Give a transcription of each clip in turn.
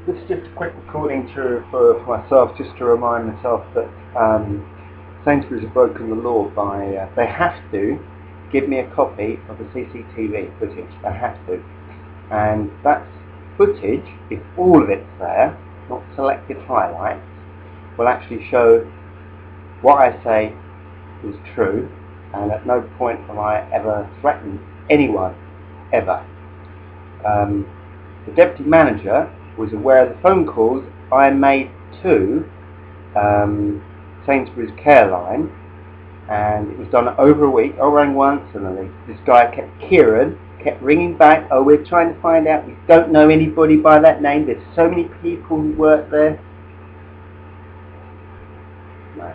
This is just a quick recording for myself, just to remind myself that Sainsbury's have broken the law by they have to give me a copy of the CCTV footage. They have to, and that footage, if all of it's there, not selected highlights, will actually show what I say is true, and at no point have I ever threatened anyone, ever. The deputy manager was aware of the phone calls I made to Sainsbury's care line, and it was done over a week. I rang once, and then this guy Kieran kept ringing back. Oh, we're trying to find out. We don't know anybody by that name. There's so many people who work there. No.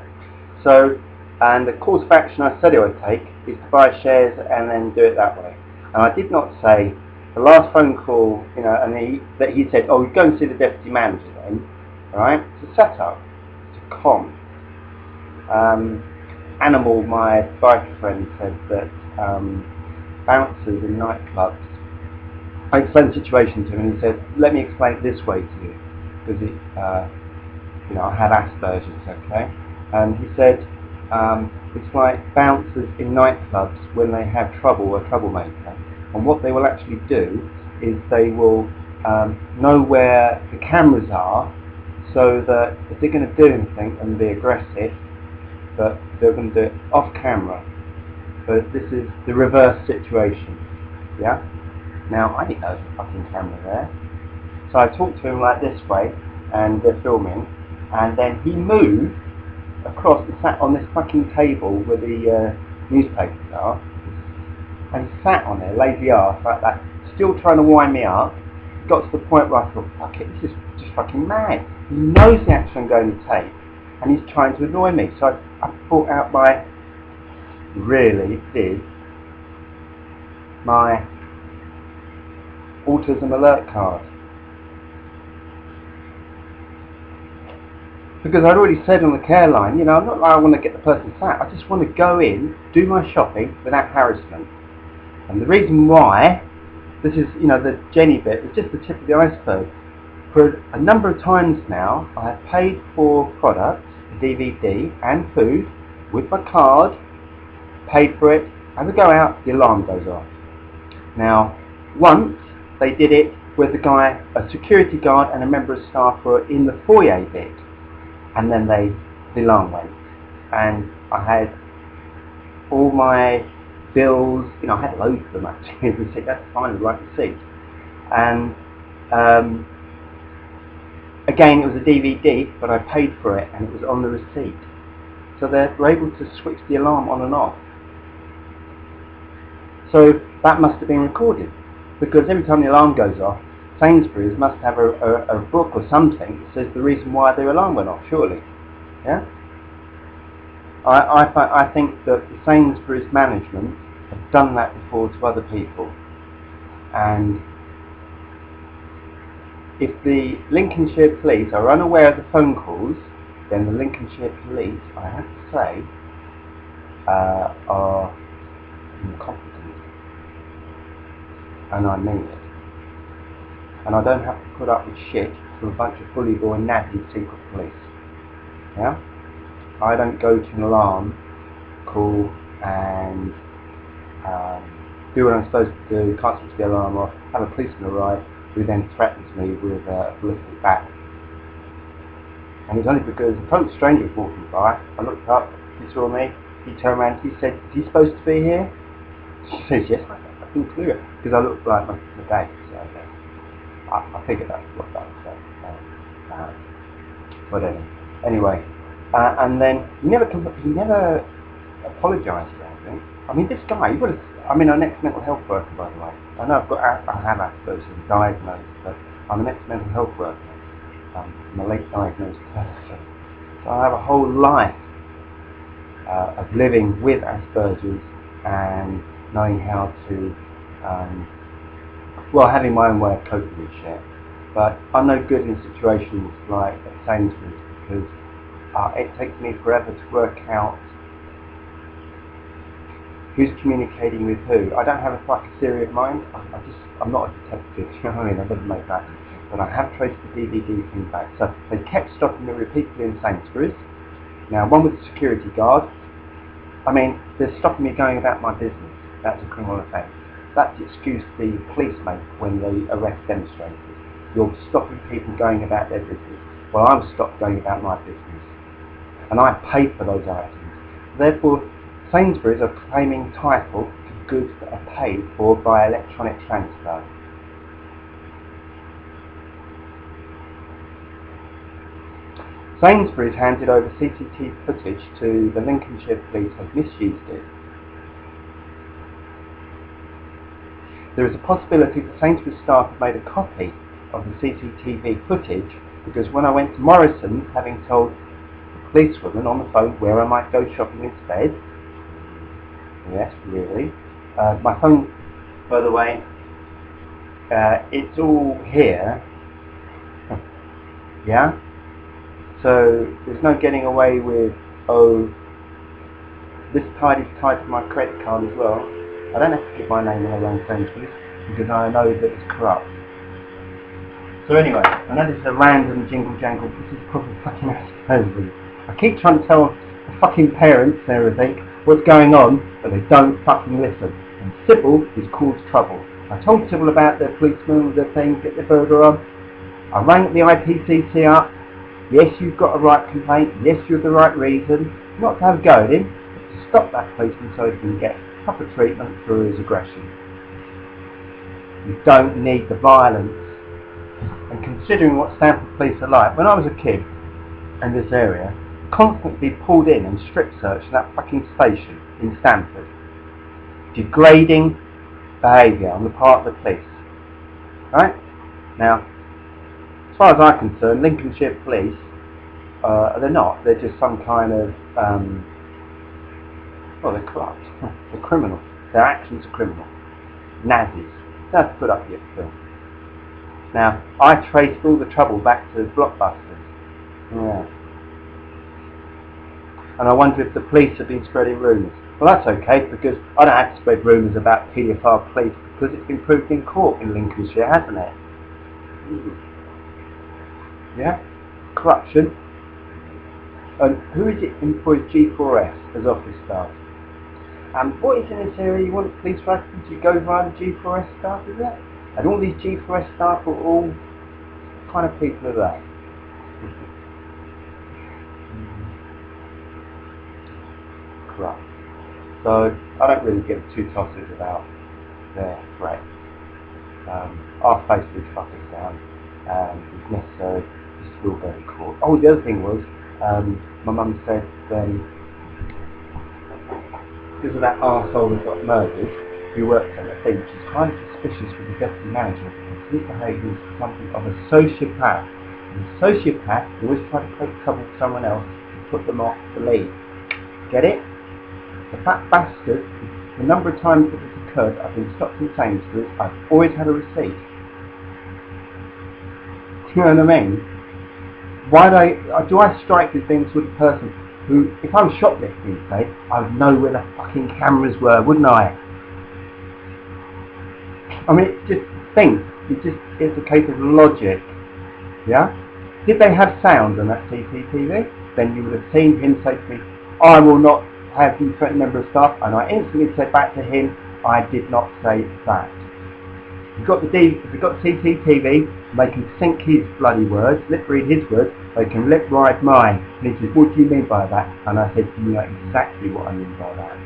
So, and the course of action I said I would take is to buy shares and then do it that way. And I did not say the last phone call, and he said, oh, go and see the deputy manager then, right? It's a setup. It's a con. Animal, my bike friend, said that bouncers in nightclubs. I explained the situation to him, and he said, let me explain it this way to you, because I have Asperger's, okay? And he said, it's like bouncers in nightclubs when they have trouble, a troublemaker, and what they will actually do is they will know where the cameras are, so that if they're going to do anything and be aggressive, but they're going to do it off camera. But this is the reverse situation, yeah? Now, I didn't know there was a fucking camera there. So I talked to him like this way, and they're filming, and then he moved across and sat on this fucking table where the newspapers are, and he sat on there, lazy arse, like that, still trying to wind me up. Got to the point where I thought, fuck it, this is just fucking mad. He knows the action I'm going to take, and he's trying to annoy me. So I brought out my autism alert card. Because I'd already said on the care line, I'm not like I want to get the person sat. I just want to go in, do my shopping without harassment. And the reason why, this is, the Jenny bit, is just the tip of the iceberg. For a number of times now, I have paid for products, DVD and food, with my card, paid for it, as I go out, the alarm goes off. Now, once they did it with a security guard and a member of staff were in the foyer bit, and then the alarm went, and I had all my bills, I had loads of them actually, and said, that's fine, the right receipt. And again, it was a DVD, but I paid for it, and it was on the receipt. So they were able to switch the alarm on and off. So that must have been recorded, because every time the alarm goes off, Sainsbury's must have a book or something that says the reason why their alarm went off, surely. Yeah? I think that the Sainsbury's management have done that before to other people. And if the Lincolnshire police are unaware of the phone calls, then the Lincolnshire police, I have to say, are incompetent. And I mean it. And I don't have to put up with shit from a bunch of bully boy natty secret police. Yeah? I don't go to an alarm call and do what I'm supposed to do, can't switch the alarm off, have a policeman arrive who then threatens me with a ballistic bat. And it's only because a total stranger was walking by. I looked up, he saw me, he turned around, he said, is he supposed to be here? She says, yes, I have fucking clue it, because I looked like my dad, so I figured that's what that was. Whatever. Anyway, and then he never apologised for anything. I mean, this guy, I'm an ex-mental health worker, by the way. I know I have Asperger's and diagnosed, but I'm an ex-mental health worker. I'm a late diagnosed person. So I have a whole life of living with Asperger's and knowing how to, having my own way of coping with shit. But I'm no good in situations like at Sainsbury's, because it takes me forever to work out who's communicating with who. I don't have a fucking theory of mind. I'm not a detective, you know what I mean? I never make that. but I have traced the DVD thing back. So they kept stopping me repeatedly in Sainsbury's. Now, one with the security guard. I mean, they're stopping me going about my business. That's a criminal offence. That's the excuse the police make when they arrest demonstrators. You're stopping people going about their business. Well, I'm stopped going about my business. And I pay for those items. Therefore, Sainsbury's are claiming title to goods that are paid for by electronic transfer. Sainsbury's handed over CCTV footage to the Lincolnshire police have misused it. There is a possibility that Sainsbury's staff have made a copy of the CCTV footage because when I went to Morrison's, having told the policewoman on the phone where I might go shopping instead, yes, really, my phone, by the way, it's all here, yeah? So there's no getting away with, oh, this card is tied to my credit card as well. I don't have to give my name when I run Sainsbury's because I know that it's corrupt. So anyway, I know this is a random jingle jangle, but this is proper fucking Sainsbury's. I keep trying to tell the fucking parents and everything what's going on, but they don't fucking listen. And Sybil is caused trouble. I told Sybil about their policeman with their thing, get their burger on. I rang the IPCC up. Yes, you've got a right complaint. Yes, you have the right reason. Not to have a go at him, but to stop that policeman so he can get proper treatment for his aggression. You don't need the violence. And considering what Stamford police are like, when I was a kid in this area, constantly pulled in and strip searched that fucking station in Stamford. Degrading behaviour on the part of the police. Right? Now, as far as I'm concerned, Lincolnshire police, they're not. They're just some kind of, well, they're corrupt. They're criminal. Their actions are criminal. Nazis. That's put up your film. Now, I traced all the trouble back to Blockbusters. Yeah. And I wonder if the police have been spreading rumours. Well, that's okay, because I don't have to spread rumours about paedophile police, because it's been proved in court in Lincolnshire, hasn't it? Yeah? Corruption. And who is it employs G4S as office staff? What is in this area you want police rifles? You go via the G4S staff, is it? And all these G4S staff are all, what kind of people are they? Corrupt. So I don't really give two tosses about their threat. I'll face these fuckers down, and if necessary, this will go to court. Oh, the other thing was, my mum said, because of that arsehole that got murdered, who worked on the thing, she's kind of suspicious with the deputy manager because his behaviour is something of a sociopath. And a sociopath, you always try to create trouble with someone else to put them off the lead. Get it? The fat bastard, the number of times that it's occurred, I've been stopped in Sainsbury's, I've always had a receipt. Do you know what I mean? Why do I strike as being the sort of person who, if I was shoplifting, say, I would know where the fucking cameras were, wouldn't I? I mean, it's just think. It's a case of logic. Yeah? Did they have sound on that CCTV? Then you would have seen him say to me, I will not have you certain member of staff, and I instantly said back to him, I did not say that. If you've got CCTV, they can sync his bloody words, lip read his words, they can lip ride mine. And he says, what do you mean by that? And I said, you know exactly what I mean by that.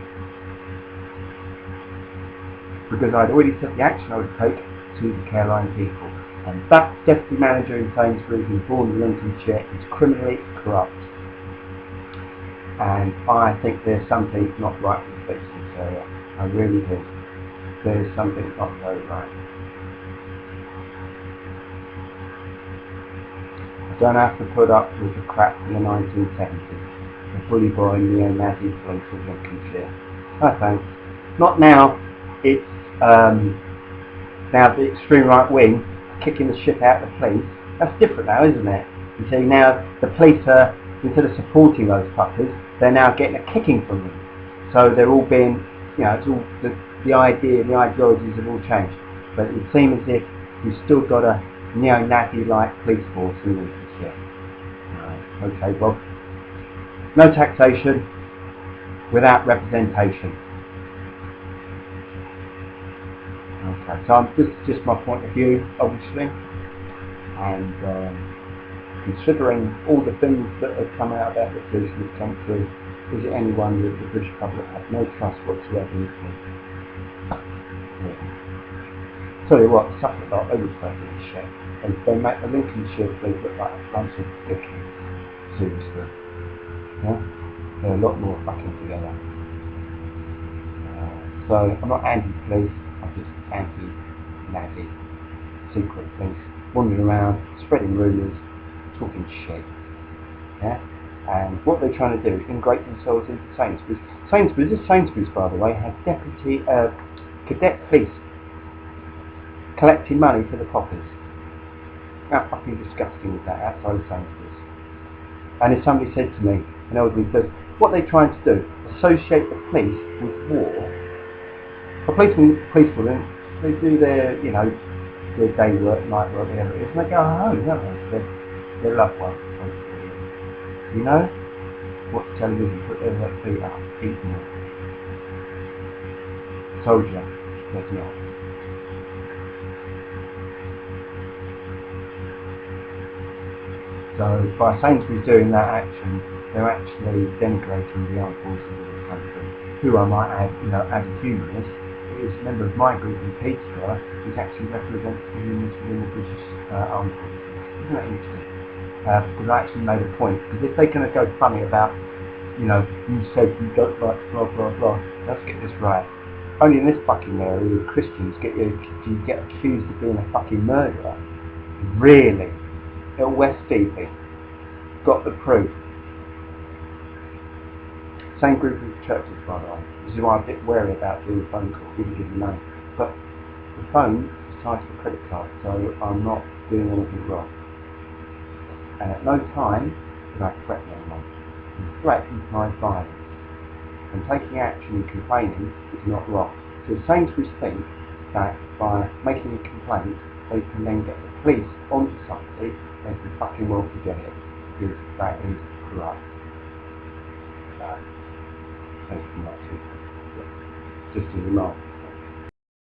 Because I'd already said the action I would take to the Caroline people. And that deputy manager in Sainsbury's, who was born in Lincolnshire, is criminally corrupt. And I think there's something not right with the police in this area. I really do. There's something not very right. I don't have to put up with the crap from the 1970s. The bully boy and neo-Nazi police of Lincolnshire. No thanks. Not now. It's now the extreme right wing kicking the shit out of the police. That's different now, isn't it? You see, now the police are, instead of supporting those fuckers, they're now getting a kicking from them. So they're all being, you know, it's all the idea and the ideologies have all changed. But it seems as if you've still got to neo-Nazi-like police force in Lincolnshire. Okay, well, no taxation without representation. Okay, so this is just my point of view, obviously, and considering all the things that have come out about the police in this country, is it anyone that the British public have no trust whatsoever in the police? Yeah. Tell you what, stuff like that, they would play this shit. They make the Lincolnshire police look like a bunch of dickheads. Seriously. Yeah? They're a lot more fucking together. So I'm not anti-police, I'm just anti-Nazi secret police, wandering around, spreading rumours, talking shit. Yeah? And what they're trying to do is integrate themselves into Sainsbury's. Sainsbury's, by the way, has deputy cadet police collecting money for the coppers. How fucking disgusting is that outside of Sainsbury's? And if somebody said to me, an elderly person, what they're trying to do, associate the police with war. A policeman, they do their, their day work, night work, whatever it is, and they go home, don't they, to their loved ones. You know? Watch television, put their feet up, eat more. Soldier, does not. So by Sainsbury's doing that action, they're actually denigrating the armed forces of the country, who I might add, as a humanist, is a member of my group in Peterborough, who's actually represents the humanists within the British armed forces. Isn't that interesting? Because I actually made a point, because if they're going to go funny about, you said you don't like blah blah blah, let's get this right. Only in this fucking area with Christians you get accused of being a fucking murderer. Really? At West Deeping, got the proof. Same group of churches, by the way. This is why I'm a bit wary about doing a phone call, even give you money. But the phone is tied to the credit card, so I'm not doing anything wrong. And at no time did I threaten anyone. Threat implies violence. And taking action and complaining is not wrong. So Sainsbury's think that by making a complaint, they can then get the police onto something. They can fucking well forget it, because that is corrupt. Thank you much. Just a remark.